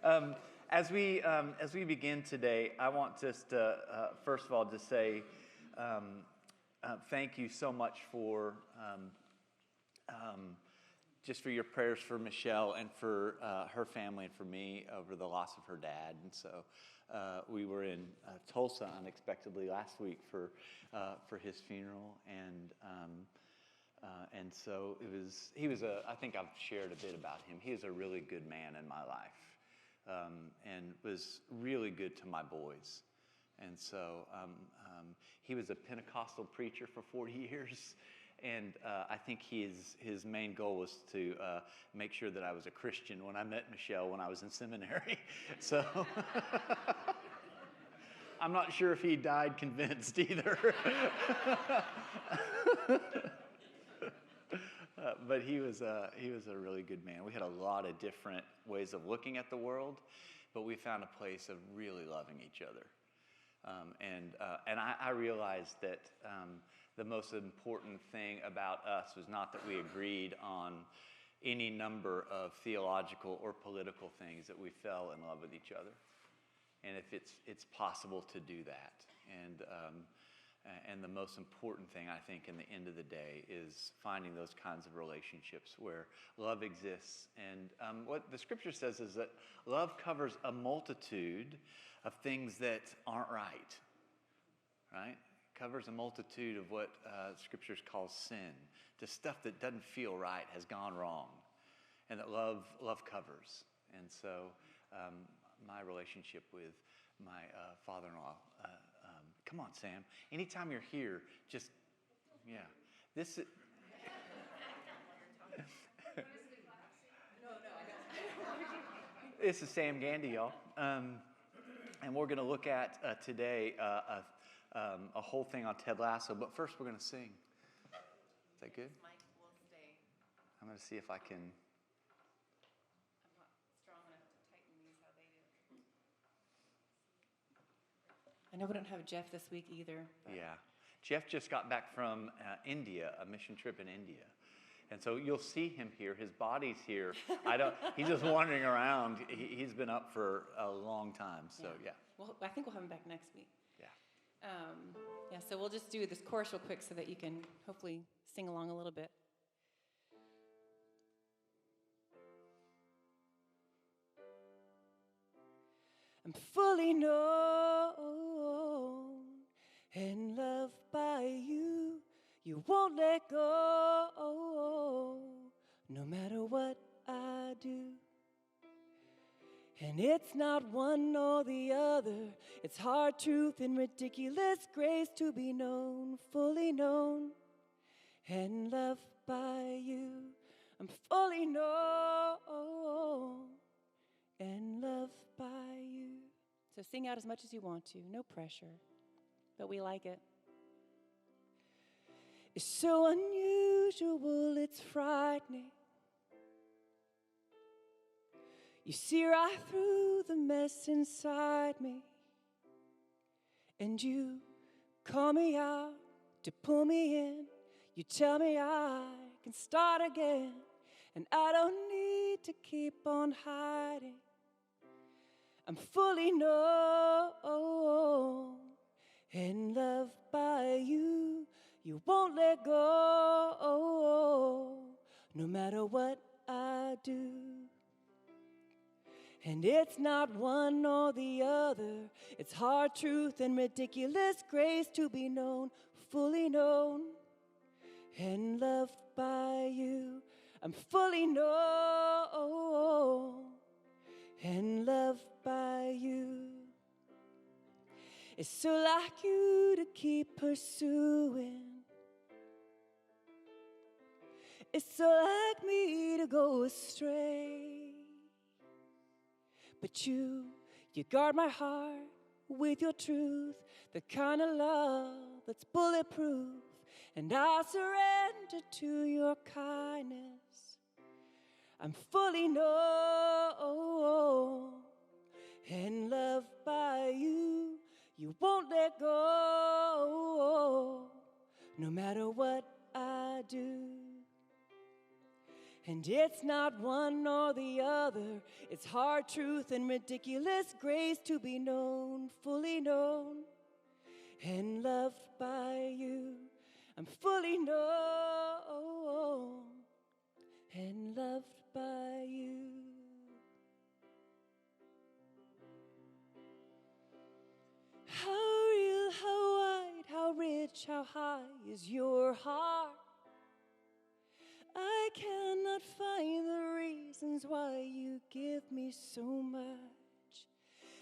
As we begin today, I want just to first of all just say thank you so much for just for your prayers for Michelle and for her family and for me over the loss of her dad. And so we were in Tulsa unexpectedly last week for his funeral, and so he was I think I've shared a bit about him. He was a really good man in my life, and was really good to my boys. And so he was a Pentecostal preacher for 40 years. And I think his main goal was to make sure that I was a Christian when I met Michelle when I was in seminary. So I'm not sure if he died convinced either. But he was a really good man. We had a lot of different ways of looking at the world, but we found a place of really loving each other. And I realized that the most important thing about us was not that we agreed on any number of theological or political things, that we fell in love with each other. And if it's possible to do that. And the most important thing, I think, in the end of the day is finding those kinds of relationships where love exists. And what the scripture says is that love covers a multitude of things that aren't right? Covers a multitude of what scriptures calls sin, just stuff that doesn't feel right, has gone wrong, and that love covers. And so my relationship with my father-in-law, come on, Sam, anytime you're here, just, yeah, this is... This is Sam Gandy, y'all. And we're going to look at today a whole thing on Ted Lasso, but first we're going to sing. Is that good? Mike will stay. I'm going to see if I can... I'm not strong enough to tighten these how they do. I know we don't have Jeff this week either. Yeah. Jeff just got back from India, a mission trip in India. And so you'll see him here. His body's here. He's just wandering around. He's been up for a long time. So, yeah. Well, I think we'll have him back next week. Yeah. So we'll just do this chorus real quick so that you can hopefully sing along a little bit. I'm fully known and loved by you. You won't let go, no matter what I do. And it's not one or the other. It's hard truth and ridiculous grace to be known, fully known and loved by you. I'm fully known and loved by you. So sing out as much as you want to, no pressure, but we like it. It's so unusual, it's frightening. You see right through the mess inside me, and you call me out to pull me in. You tell me I can start again, and I don't need to keep on hiding. I'm fully known and loved by you. You won't let go, no matter what I do. And it's not one or the other. It's hard truth and ridiculous grace to be known, fully known and loved by you. I'm fully known and loved by you. It's so like you to keep pursuing. It's so like me to go astray. But you guard my heart with your truth, the kind of love that's bulletproof. And I surrender to your kindness. I'm fully known and loved by you. You won't let go, no matter what I do. And And it's not one nor the other. It's hard truth and ridiculous grace to be known, fully known, and loved by you. I'm fully known and loved by you. How real, how wide, how rich, how high is your heart? I cannot find the reasons why you give me so much.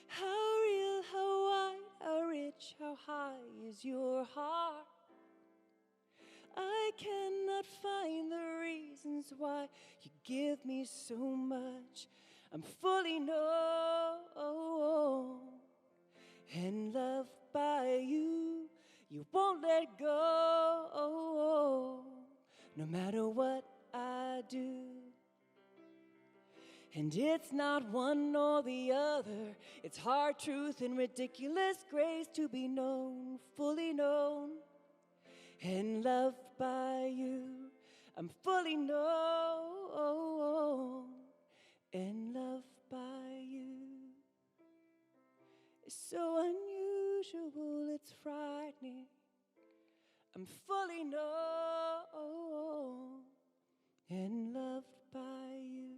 How real, how wide, how rich, how high is your heart? I cannot find the reasons why you give me so much. I'm fully known and loved by you. You won't let go, no matter what I do. And it's not one nor the other. It's hard truth and ridiculous grace to be known, fully known, and loved by you. I'm fully known and loved by you. It's so unusual, it's frightening. I'm fully known and loved by you.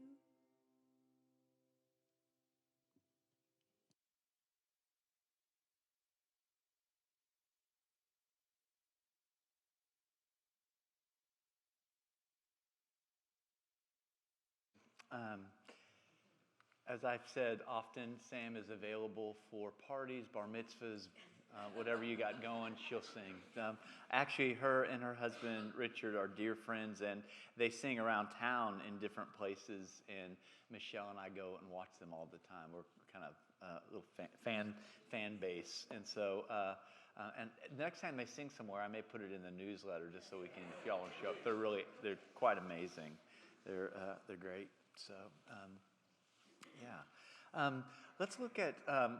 As I've said often, Sam is available for parties, bar mitzvahs, whatever you got going, she'll sing. Actually, her and her husband, Richard, are dear friends, and they sing around town in different places, and Michelle and I go and watch them all the time. We're kind of a little fan base, and so and next time they sing somewhere, I may put it in the newsletter just so we can, if y'all want to show up. They're quite amazing. They're great. So yeah. Let's look at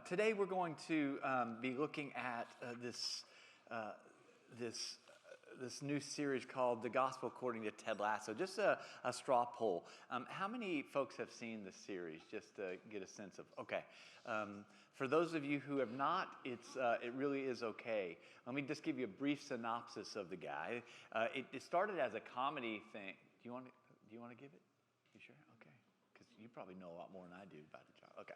today. We're going to be looking at this new series called "The Gospel According to Ted Lasso." Just a straw poll. How many folks have seen this series? Just to get a sense of. Okay. For those of you who have not, it really is okay. Let me just give you a brief synopsis of the guy. It started as a comedy thing. Do you want to give it? You sure? Okay. Because you probably know a lot more than I do about the job. Okay.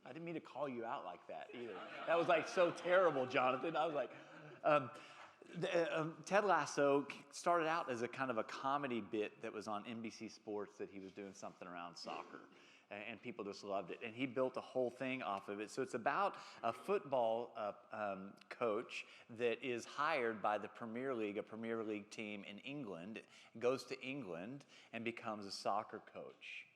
I didn't mean to call you out like that either. That was like so terrible, Jonathan. I was like, Ted Lasso started out as a kind of a comedy bit that was on NBC Sports that he was doing something around soccer. And people just loved it. And he built a whole thing off of it. So it's about a football coach that is hired by the Premier League, a Premier League team in England, goes to England and becomes a soccer coach.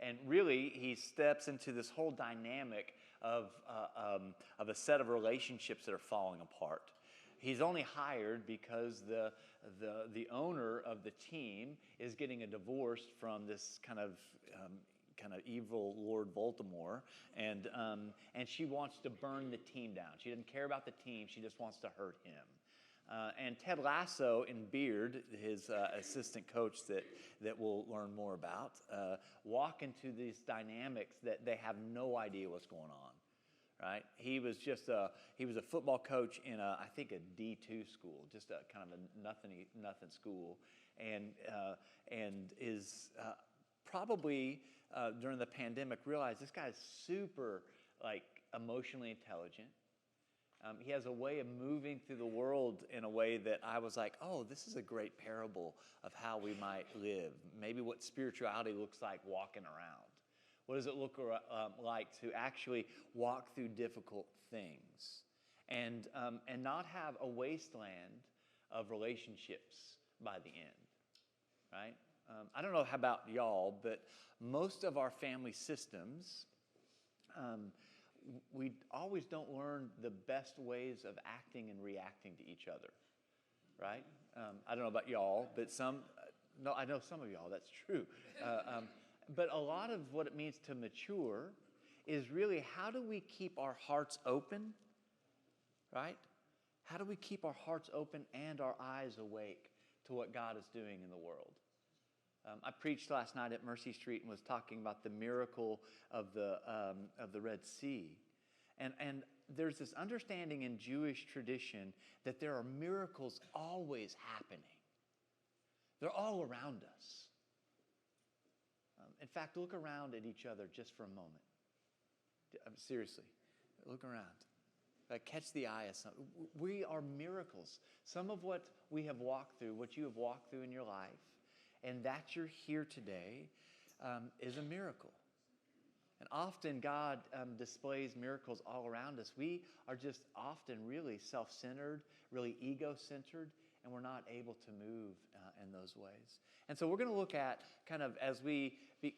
And really, he steps into this whole dynamic of a set of relationships that are falling apart. He's only hired because the owner of the team is getting a divorce from this kind of evil Lord Voldemort, and she wants to burn the team down. She doesn't care about the team. She just wants to hurt him. And Ted Lasso and Beard, his assistant coach that we'll learn more about, walk into these dynamics that they have no idea what's going on. Right? He was a football coach in I think a D2 school, just a kind of a nothing school, and is probably during the pandemic realized this guy's super emotionally intelligent. He has a way of moving through the world in a way that I was like, oh, this is a great parable of how we might live. Maybe what spirituality looks like walking around. What does it look like to actually walk through difficult things and not have a wasteland of relationships by the end, right? I don't know how about y'all, but most of our family systems, we always don't learn the best ways of acting and reacting to each other, right? I don't know about y'all, but no, I know some of y'all, that's true. But a lot of what it means to mature is really how do we keep our hearts open, right? How do we keep our hearts open and our eyes awake to what God is doing in the world? I preached last night at Mercy Street and was talking about the miracle of the Red Sea. And there's this understanding in Jewish tradition that there are miracles always happening. They're all around us. In fact, look around at each other just for a moment. Seriously, look around. Catch the eye of some. We are miracles. Some of what we have walked through, what you have walked through in your life, and that you're here today is a miracle. And often God displays miracles all around us. We are just often really self-centered, really ego-centered, and we're not able to move in those ways. And so we're going to look at kind of as we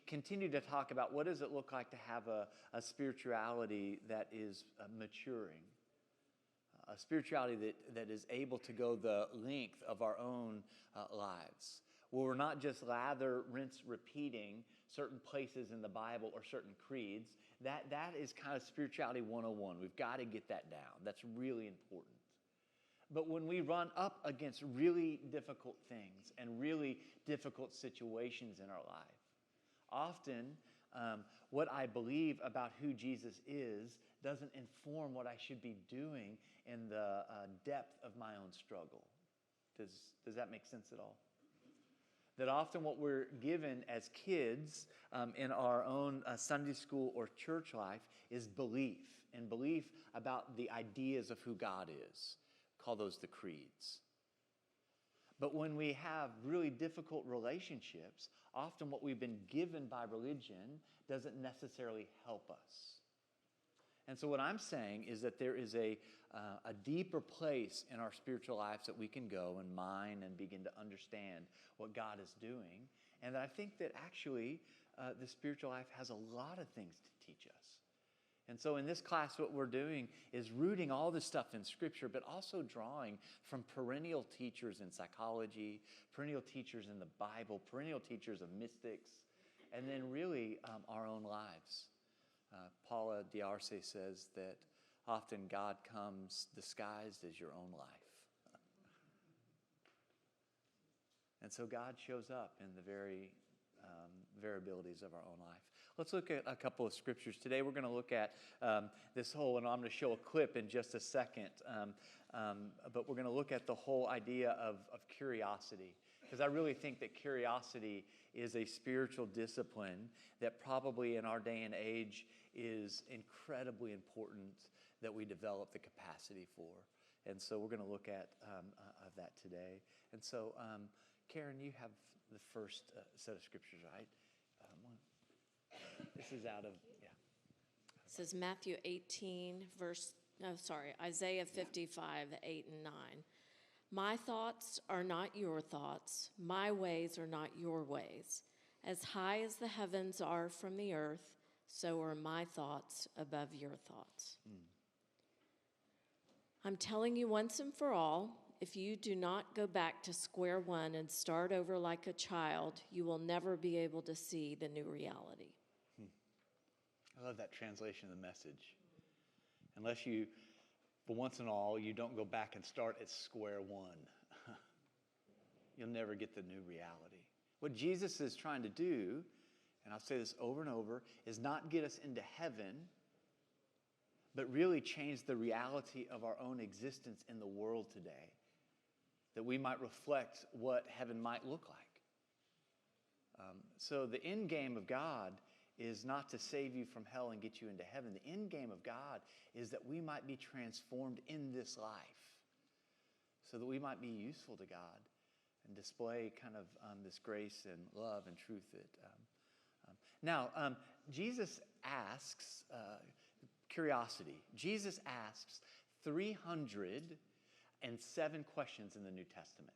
continue to talk about what does it look like to have a spirituality that is maturing. A spirituality that is able to go the length of our own lives. Where we're not just lather, rinse, repeating certain places in the Bible or certain creeds. That is kind of spirituality 101. We've got to get that down. That's really important. But when we run up against really difficult things and really difficult situations in our life, often what I believe about who Jesus is doesn't inform what I should be doing in the depth of my own struggle. Does that make sense at all? That often what we're given as kids in our own Sunday school or church life is belief, and belief about the ideas of who God is. Call those the creeds. But when we have really difficult relationships, often what we've been given by religion doesn't necessarily help us. And so what I'm saying is that there is a deeper place in our spiritual lives that we can go and mine and begin to understand what God is doing. And I think that actually the spiritual life has a lot of things to teach us. And so in this class, what we're doing is rooting all this stuff in Scripture, but also drawing from perennial teachers in psychology, perennial teachers in the Bible, perennial teachers of mystics, and then really our own lives. Paula D'Arce says that often God comes disguised as your own life. And so God shows up in the very variabilities of our own life. Let's look at a couple of scriptures. Today we're going to look at this whole, and I'm going to show a clip in just a second, but we're going to look at the whole idea of curiosity. Because I really think that curiosity is a spiritual discipline that probably in our day and age is incredibly important that we develop the capacity for. And so we're going to look at of that today. And so, Karen, you have the first set of scriptures, right? This is out of, yeah. It says Matthew 18, Isaiah 55, 8 and 9. My thoughts are not your thoughts. My ways are not your ways. As high as the heavens are from the earth, so are my thoughts above your thoughts. I'm telling you once and for all, if you do not go back to square one and start over like a child, you will never be able to see the new reality. I love that translation of the Message. Unless you, for once and all, you don't go back and start at square one, you'll never get the new reality. What Jesus is trying to do, and I'll say this over and over, is not get us into heaven, but really change the reality of our own existence in the world today, that we might reflect what heaven might look like. So the end game of God is not to save you from hell and get you into heaven. The end game of God is that we might be transformed in this life so that we might be useful to God and display kind of this grace and love and truth. Now, Jesus asks, curiosity. Jesus asks 307 questions in the New Testament.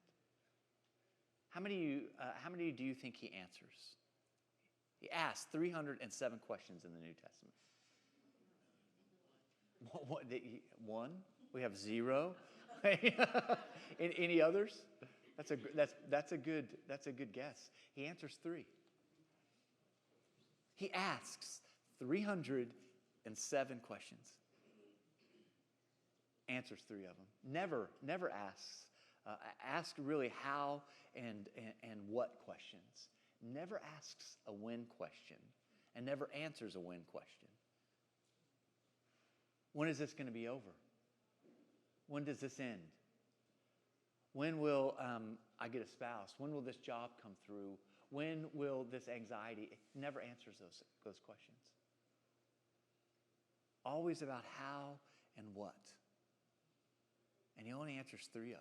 How many do you think he answers? He asks 307 questions in the New Testament. One? We have zero. Any others? That's a good guess. He answers 3. He asks 307 questions. Answers 3 of them. Never asks. Ask really how and what questions. never asks a when question and never answers a when question. When is this going to be over? When does this end? When will I get a spouse? When will this job come through? When will this anxiety? It never answers those questions. Always about how and what. And he only answers 3 of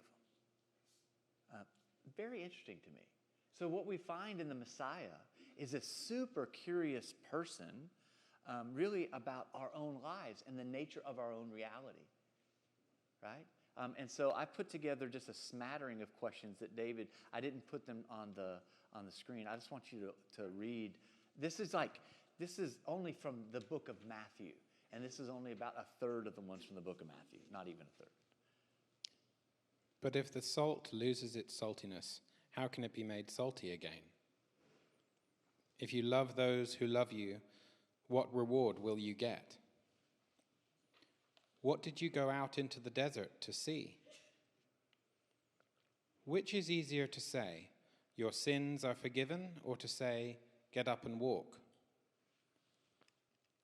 them. Very interesting to me. So what we find in the Messiah is a super curious person, really about our own lives and the nature of our own reality, right? And so I put together just a smattering of questions that David, I didn't put them on the screen. I just want you to read. This is only from the book of Matthew, and this is only about a third of the ones from the book of Matthew, not even a third. But if the salt loses its saltiness, how can it be made salty again? If you love those who love you, what reward will you get? What did you go out into the desert to see? Which is easier to say, your sins are forgiven, or to say, get up and walk?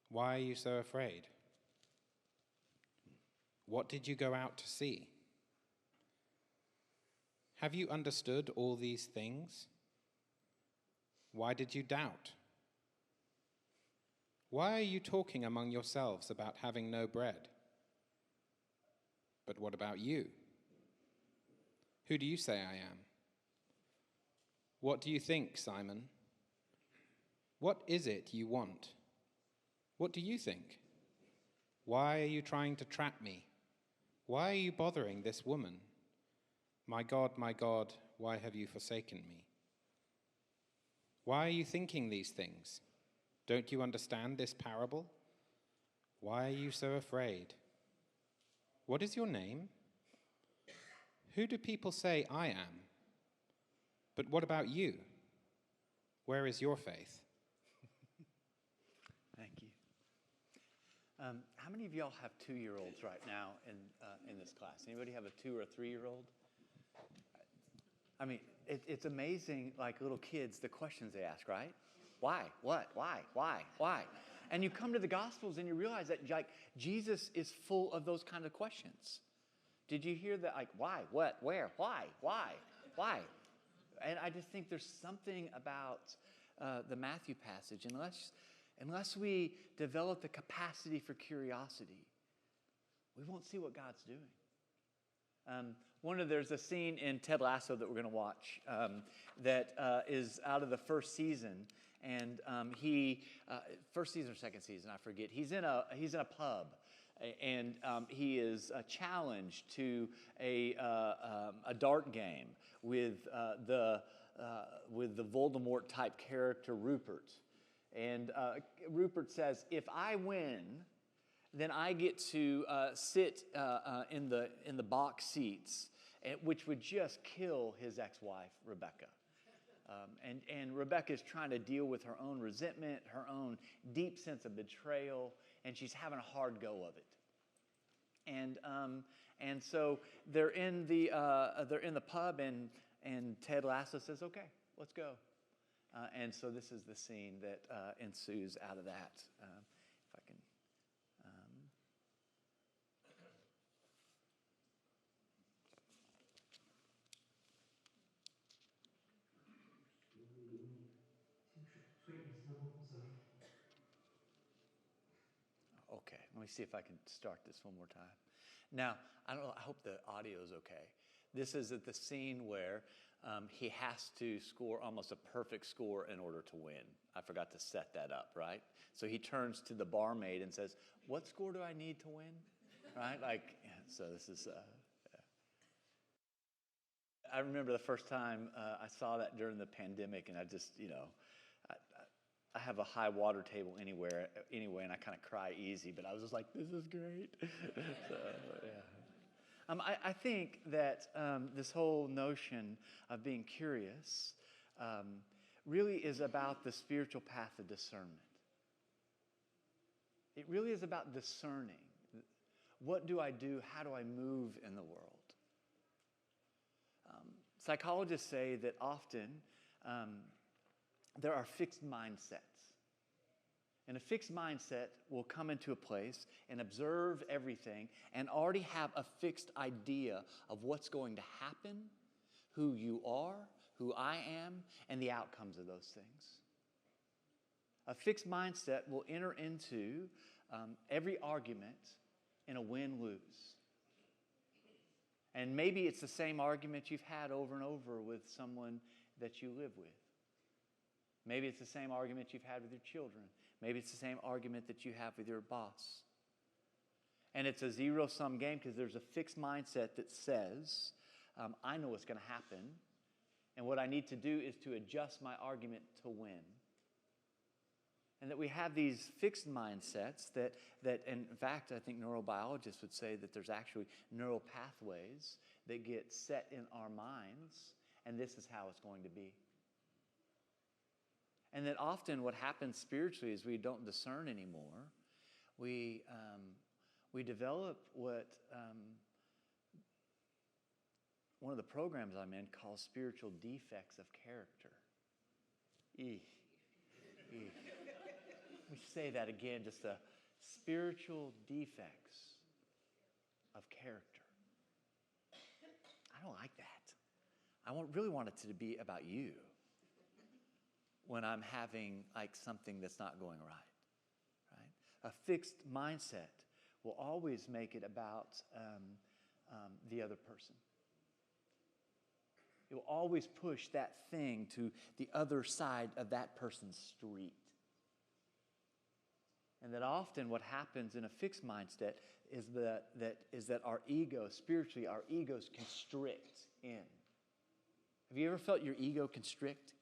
Why are you so afraid? What did you go out to see? Have you understood all these things? Why did you doubt? Why are you talking among yourselves about having no bread? But what about you? Who do you say I am? What do you think, Simon? What is it you want? What do you think? Why are you trying to trap me? Why are you bothering this woman? My God, why have you forsaken me? Why are you thinking these things? Don't you understand this parable? Why are you so afraid? What is your name? Who do people say I am? But what about you? Where is your faith? Thank you. How many of y'all have 2-year-olds right now in this class? Anybody have a 2 or a 3-year-old? I mean, it's amazing, like little kids, the questions they ask, right? Why? What? Why? And you come to the Gospels and you realize that like Jesus is full of those kind of questions. Did you hear that? Like, why? What? Where? Why? And I just think there's something about the Matthew passage, unless we develop the capacity for curiosity, we won't see what God's doing. There's a scene in Ted Lasso that we're going to watch that is out of the first season, and first season or second season, I forget. He's in a pub, and he is challenged to a dart game with the Voldemort type character Rupert, and Rupert says, "If I win, then I get to sit in the box seats, which would just kill his ex-wife, Rebecca. And Rebecca is trying to deal with her own resentment, her own deep sense of betrayal, and she's having a hard go of it. And so they're in the pub, and Ted Lasso says, "Okay, let's go." And so this is the scene that ensues out of that. If I can. Okay, let me see if I can start this one more time. Now, I don't know, I hope the audio is okay. This is at the scene where he has to score almost a perfect score in order to win. I forgot to set that up, right? So he turns to the barmaid and says, "What score do I need to win?" Right? So this is... I remember the first time I saw that during the pandemic, and I just, I have a high water table anyway, and I kind of cry easy, but I was just like, this is great. So, yeah. I think that this whole notion of being curious really is about the spiritual path of discernment. It really is about discerning. What do I do? How do I move in the world? Psychologists say that often there are fixed mindsets. And a fixed mindset will come into a place and observe everything and already have a fixed idea of what's going to happen, who you are, who I am, and the outcomes of those things. A fixed mindset will enter into every argument in a win-lose. And maybe it's the same argument you've had over and over with someone that you live with. Maybe it's the same argument you've had with your children. Maybe it's the same argument that you have with your boss. And it's a zero-sum game because there's a fixed mindset that says, I know what's going to happen, and what I need to do is to adjust my argument to win. And that we have these fixed mindsets that in fact, I think neurobiologists would say that there's actually neural pathways that get set in our minds, and this is how it's going to be. And that often what happens spiritually is we don't discern anymore. We develop what one of the programs I'm in calls spiritual defects of character. Let me say that again, just the spiritual defects of character. I don't like that. I really want it to be about you when I'm having like something that's not going right? A fixed mindset will always make it about the other person. It will always push that thing to the other side of that person's street. And that often what happens in a fixed mindset is that our ego, spiritually, our egos constrict in. Have you ever felt your ego constrict?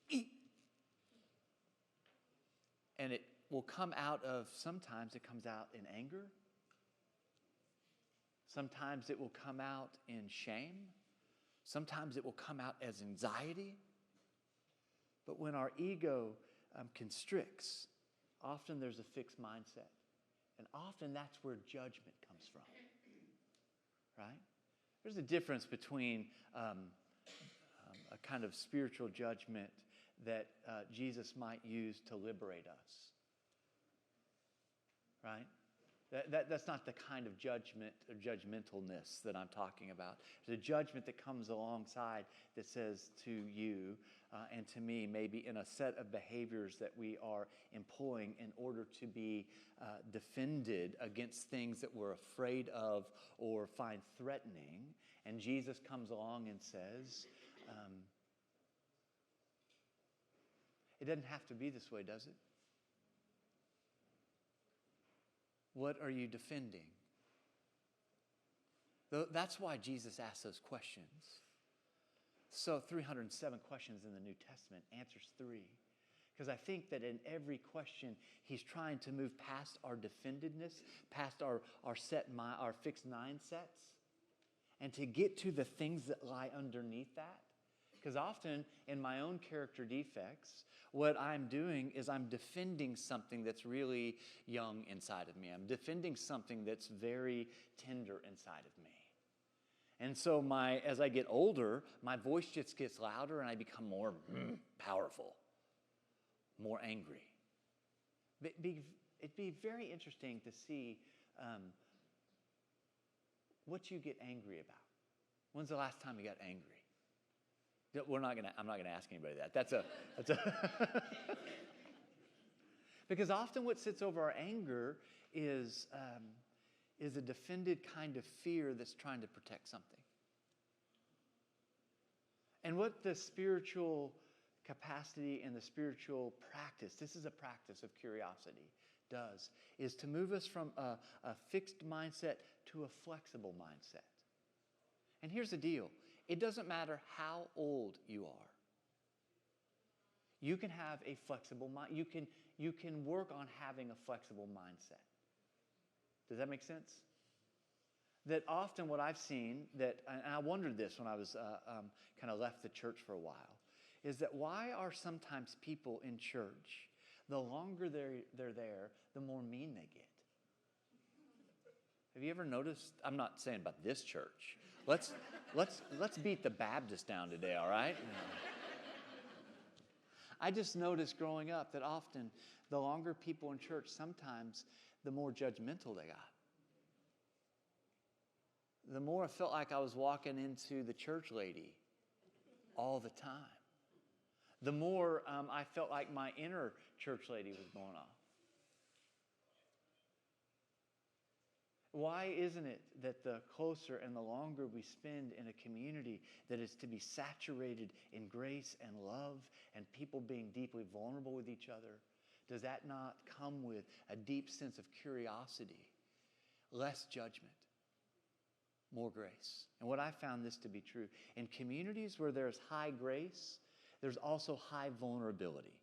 And it will come out of, sometimes it comes out in anger. Sometimes it will come out in shame. Sometimes it will come out as anxiety. But when our ego constricts, often there's a fixed mindset. And often that's where judgment comes from. Right? There's a difference between a kind of spiritual judgment that Jesus might use to liberate us. Right? That's not the kind of judgment or judgmentalness that I'm talking about. There's a judgment that comes alongside that says to you and to me, maybe in a set of behaviors that we are employing in order to be defended against things that we're afraid of or find threatening. And Jesus comes along and says, it doesn't have to be this way, does it? What are you defending? That's why Jesus asked those questions. So 307 questions in the New Testament, answers 3. Because I think that in every question, he's trying to move past our defendedness, past our fixed mindsets, and to get to the things that lie underneath that. Because often in my own character defects, what I'm doing is I'm defending something that's really young inside of me. I'm defending something that's very tender inside of me. And so as I get older, my voice just gets louder and I become more powerful, more angry. It'd be very interesting to see what you get angry about. When's the last time you got angry? I'm not gonna ask anybody that. That's a because often what sits over our anger is a defended kind of fear that's trying to protect something. And what the spiritual capacity and the spiritual practice, this is a practice of curiosity, does, is to move us from a fixed mindset to a flexible mindset. And here's the deal. It doesn't matter how old you are. You can have a flexible mind. You can work on having a flexible mindset. Does that make sense? That often what I've seen, and I wondered this when I was kind of left the church for a while, is that why are sometimes people in church, the longer they're there, the more mean they get? Have you ever noticed? I'm not saying about this church. Let's beat the Baptist down today, all right? I just noticed growing up that often the longer people in church, sometimes the more judgmental they got. The more I felt like I was walking into the church lady all the time. The more I felt like my inner church lady was going off. Why isn't it that the closer and the longer we spend in a community that is to be saturated in grace and love and people being deeply vulnerable with each other, does that not come with a deep sense of curiosity, less judgment, more grace? And what I found this to be true, in communities where there's high grace, there's also high vulnerability.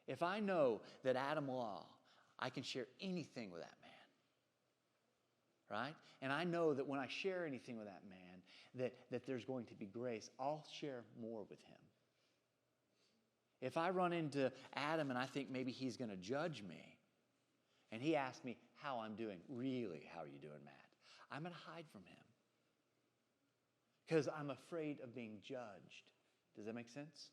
If I know that Adam Law, I can share anything with that man, right? And I know that when I share anything with that man, that there's going to be grace, I'll share more with him. If I run into Adam and I think maybe he's going to judge me, and he asks me how I'm doing, really, how are you doing, Matt? I'm going to hide from him because I'm afraid of being judged. Does that make sense?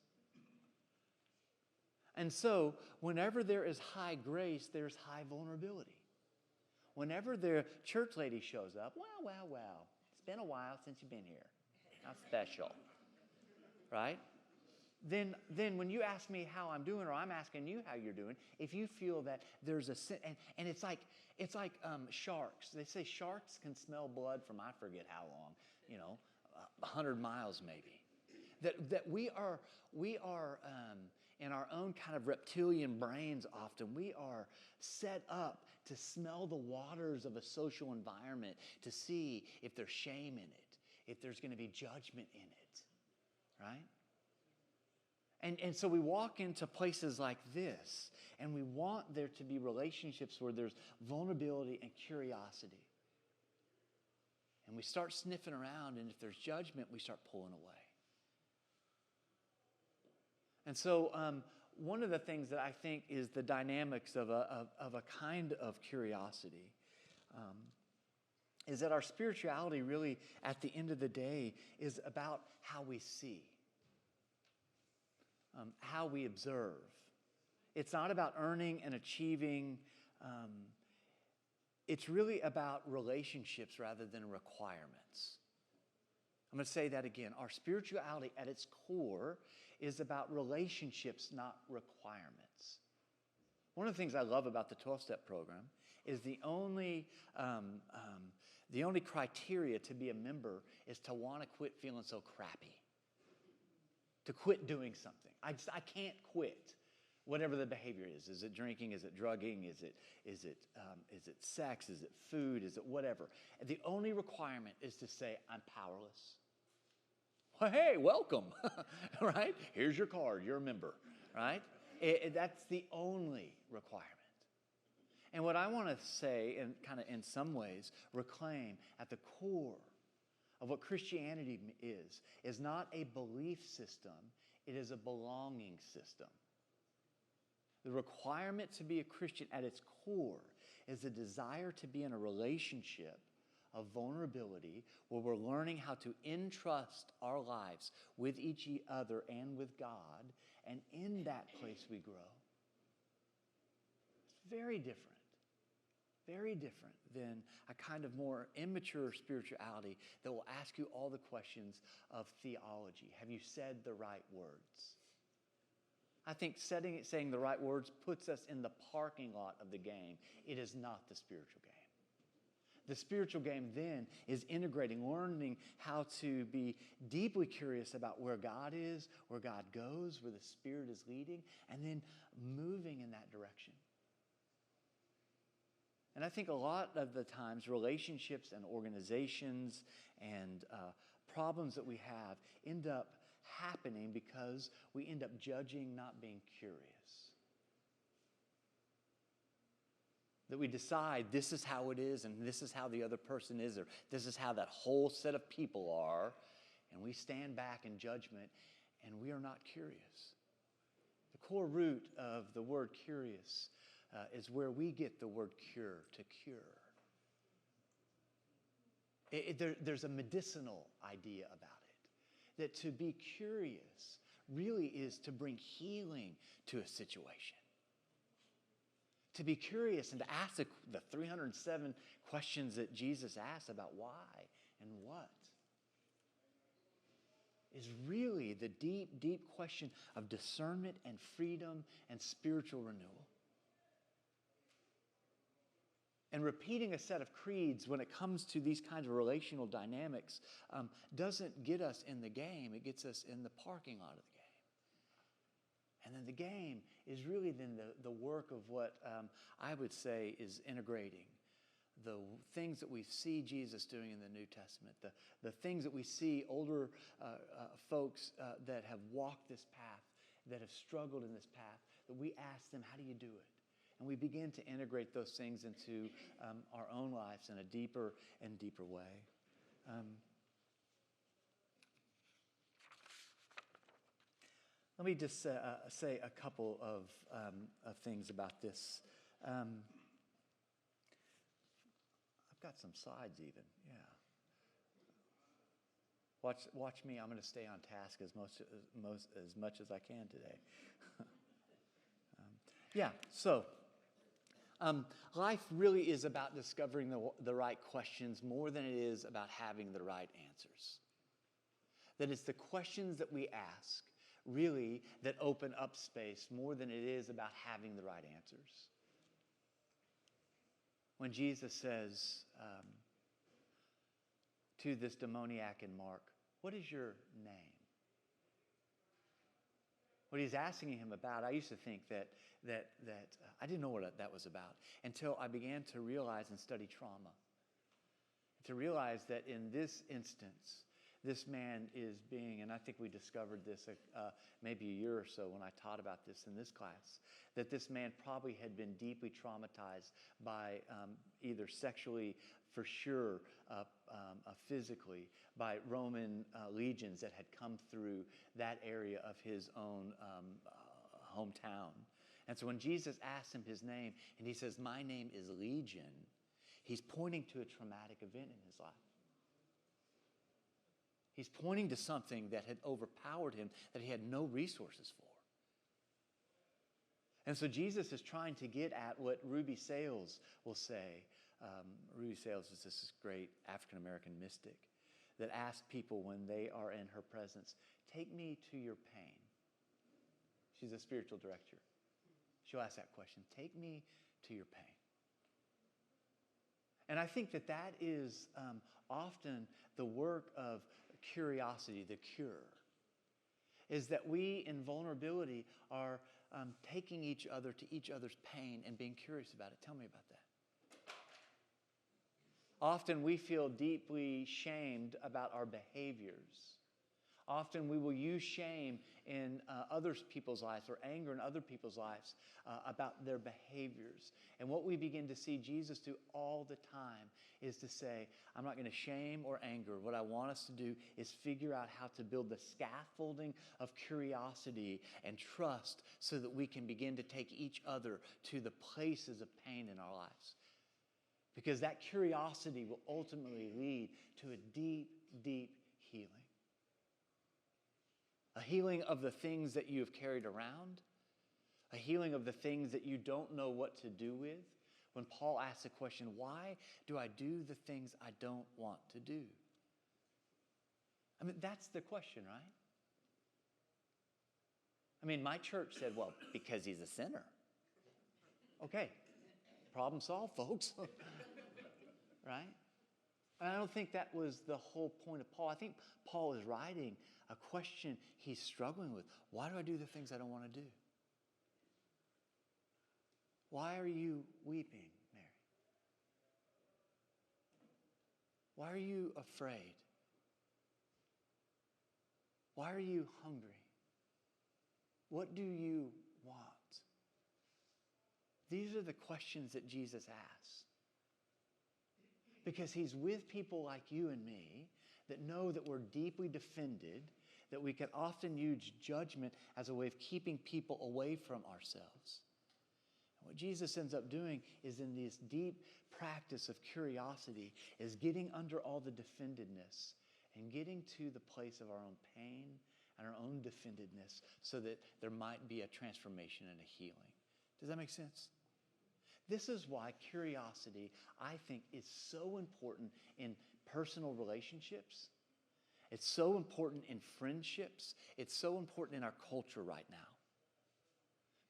And so, whenever there is high grace, there's high vulnerability. Whenever the church lady shows up, well, it's been a while since you've been here. How special, right? Then when you ask me how I'm doing, or I'm asking you how you're doing, if you feel that there's a sin, and it's like sharks. They say sharks can smell blood from I forget how long, 100 miles maybe. That we are in our own kind of reptilian brains often, we are set up to smell the waters of a social environment, to see if there's shame in it, if there's going to be judgment in it, right? And so we walk into places like this, and we want there to be relationships where there's vulnerability and curiosity. And we start sniffing around, and if there's judgment, we start pulling away. And so one of the things that I think is the dynamics of a kind of curiosity is that our spirituality really, at the end of the day, is about how we see, how we observe. It's not about earning and achieving. It's really about relationships rather than requirements. I'm going to say that again. Our spirituality at its core is about relationships, not requirements. One of the things I love about the 12-step program is the only criteria to be a member is to want to quit feeling so crappy, to quit doing something. I can't quit whatever the behavior is. Is it drinking? Is it drugging? Is it sex? Is it food? Is it whatever? The only requirement is to say, I'm powerless. Well, hey, welcome, right? Here's your card. You're a member, right? That's the only requirement. And what I want to say, and kind of in some ways reclaim at the core of what Christianity is not a belief system. It is a belonging system. The requirement to be a Christian at its core is a desire to be in a relationship of vulnerability where we're learning how to entrust our lives with each other and with God, and in that place we grow. It's very different than a kind of more immature spirituality that will ask you all the questions of theology. Have you said the right words? I think saying the right words puts us in the parking lot of the game. It is not the spiritual game. The spiritual game then is integrating, learning how to be deeply curious about where God is, where God goes, where the Spirit is leading, and then moving in that direction. And I think a lot of the times relationships and organizations and problems that we have end up happening because we end up judging, not being curious. That we decide this is how it is and this is how the other person is, or this is how that whole set of people are, and we stand back in judgment and we are not curious. The core root of the word curious is where we get the word cure, to cure. There's a medicinal idea about it, that to be curious really is to bring healing to a situation. To be curious and to ask the 307 questions that Jesus asked about why and what is really the deep, deep question of discernment and freedom and spiritual renewal. And repeating a set of creeds when it comes to these kinds of relational dynamics doesn't get us in the game. It gets us in the parking lot of the game. And then the game is really then the work of what I would say is integrating the things that we see Jesus doing in the New Testament, the things that we see older folks that have walked this path, that have struggled in this path, that we ask them, how do you do it? And we begin to integrate those things into our own lives in a deeper and deeper way. Let me just say a couple of things about this. I've got some slides even, yeah. Watch me. I'm going to stay on task as much as I can today. So life really is about discovering the right questions more than it is about having the right answers. That it's the questions that we ask really that open up space more than it is about having the right answers. When Jesus says to this demoniac in Mark, what is your name? What he's asking him about, I used to think that I didn't know what that was about until I began to realize and study trauma. To realize that in this instance, this man is being, and I think we discovered this maybe a year or so when I taught about this in this class, that this man probably had been deeply traumatized by either sexually, for sure, physically, by Roman legions that had come through that area of his own hometown. And so when Jesus asks him his name, and he says, my name is Legion, he's pointing to a traumatic event in his life. He's pointing to something that had overpowered him that he had no resources for. And so Jesus is trying to get at what Ruby Sales will say. Ruby Sales is this great African-American mystic that asks people when they are in her presence, take me to your pain. She's a spiritual director. She'll ask that question, take me to your pain. And I think that is often the work of curiosity, the cure, is that we in vulnerability are taking each other to each other's pain and being curious about it. Tell me about that. Often we feel deeply shamed about our behaviors. Often we will use shame in other people's lives or anger in other people's lives about their behaviors. And what we begin to see Jesus do all the time is to say, I'm not going to shame or anger. What I want us to do is figure out how to build the scaffolding of curiosity and trust so that we can begin to take each other to the places of pain in our lives. Because that curiosity will ultimately lead to a deep, deep healing. A healing of the things that you have carried around. A healing of the things that you don't know what to do with. When Paul asks the question, why do I do the things I don't want to do? I mean, that's the question, right? I mean, my church said, well, because he's a sinner. Okay, problem solved, folks. Right? And I don't think that was the whole point of Paul. I think Paul is writing a question he's struggling with. Why do I do the things I don't want to do? Why are you weeping, Mary? Why are you afraid? Why are you hungry? What do you want? These are the questions that Jesus asks. Because he's with people like you and me that know that we're deeply defended, that we can often use judgment as a way of keeping people away from ourselves. And what Jesus ends up doing is in this deep practice of curiosity is getting under all the defendedness and getting to the place of our own pain and our own defendedness so that there might be a transformation and a healing. Does that make sense? This is why curiosity, I think, is so important in personal relationships. It's so important in friendships. It's so important in our culture right now.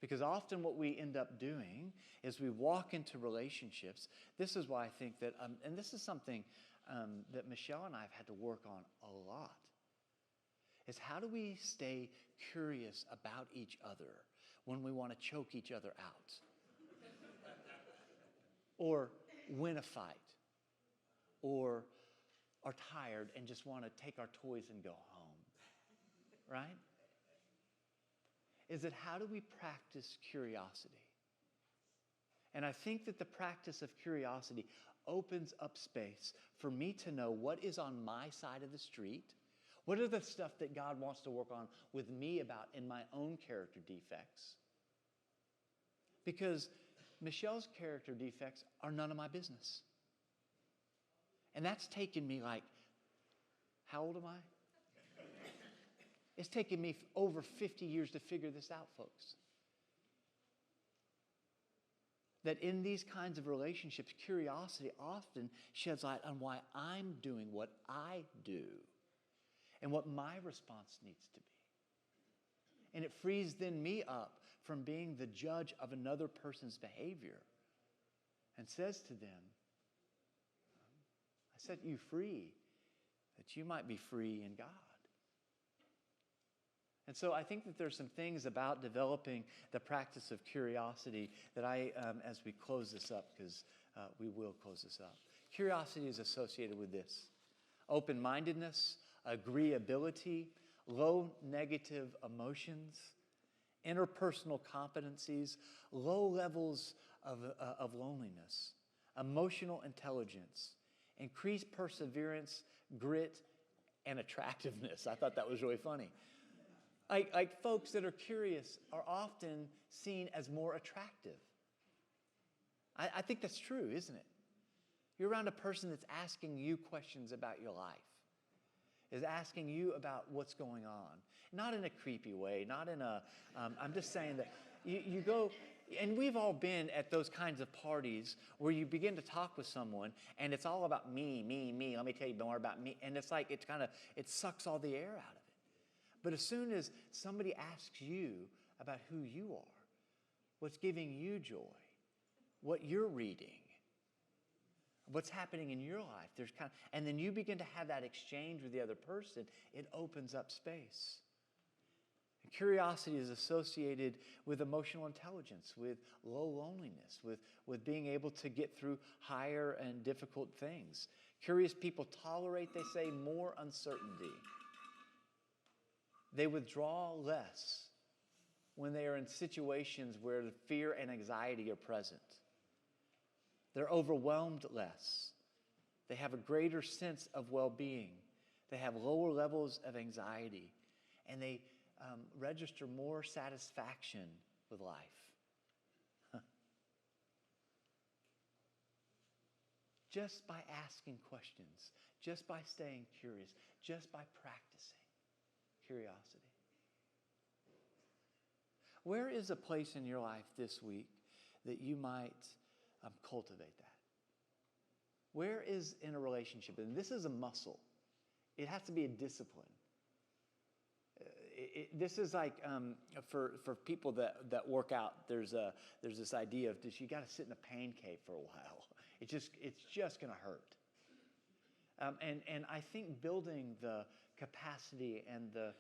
Because often what we end up doing is we walk into relationships. This is why I think that, and this is something that Michelle and I have had to work on a lot, is how do we stay curious about each other when we want to choke each other out? Or win a fight? Or are tired and just want to take our toys and go home? Right? Is that how do we practice curiosity? And I think that the practice of curiosity opens up space for me to know what is on my side of the street. What are the stuff that God wants to work on with me about in my own character defects? Because Michelle's character defects are none of my business. And that's taken me like, how old am I? It's taken me over 50 years to figure this out, folks. That in these kinds of relationships, curiosity often sheds light on why I'm doing what I do and what my response needs to be. And it frees then me up from being the judge of another person's behavior and says to them, I set you free that you might be free in God. And so I think that there's some things about developing the practice of curiosity that as we close this up, because we will close this up. Curiosity is associated with this: open-mindedness, agreeability, low negative emotions, interpersonal competencies, low levels of loneliness, emotional intelligence, increased perseverance, grit, and attractiveness. I thought that was really funny. Like folks that are curious are often seen as more attractive. I think that's true, isn't it? You're around a person that's asking you questions about your life, is asking you about what's going on. Not in a creepy way, not in a, I'm just saying that you go, and we've all been at those kinds of parties where you begin to talk with someone and it's all about me, let me tell you more about me. And it's like, it sucks all the air out of it. But as soon as somebody asks you about who you are, what's giving you joy, what you're reading, what's happening in your life, and then you begin to have that exchange with the other person, it opens up space. And curiosity is associated with emotional intelligence, with low loneliness, with being able to get through higher and difficult things. Curious people tolerate, they say, more uncertainty. They withdraw less when they are in situations where the fear and anxiety are present. They're overwhelmed less. They have a greater sense of well-being. They have lower levels of anxiety. And they register more satisfaction with life. Just by asking questions, just by staying curious, just by practicing curiosity. Where is a place in your life this week that you might cultivate that? Where is in a relationship? And this is a muscle. It has to be a discipline. This is like for people that work out. There's this idea of just you got to sit in a pain cave for a while. It's just going to hurt. And I think building the capacity and the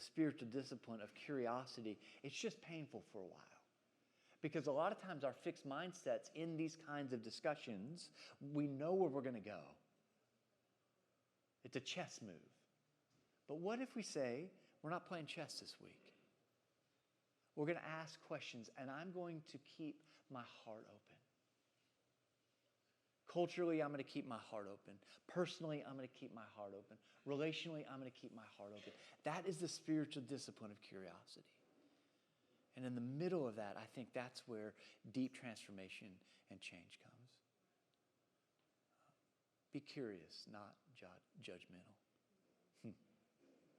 spiritual discipline of curiosity, it's just painful for a while. Because a lot of times our fixed mindsets in these kinds of discussions, we know where we're going to go. It's a chess move. But what if we say, we're not playing chess this week? We're going to ask questions, and I'm going to keep my heart open. Culturally, I'm going to keep my heart open. Personally, I'm going to keep my heart open. Relationally, I'm going to keep my heart open. That is the spiritual discipline of curiosity. And in the middle of that, I think that's where deep transformation and change comes. Be curious, not judgmental.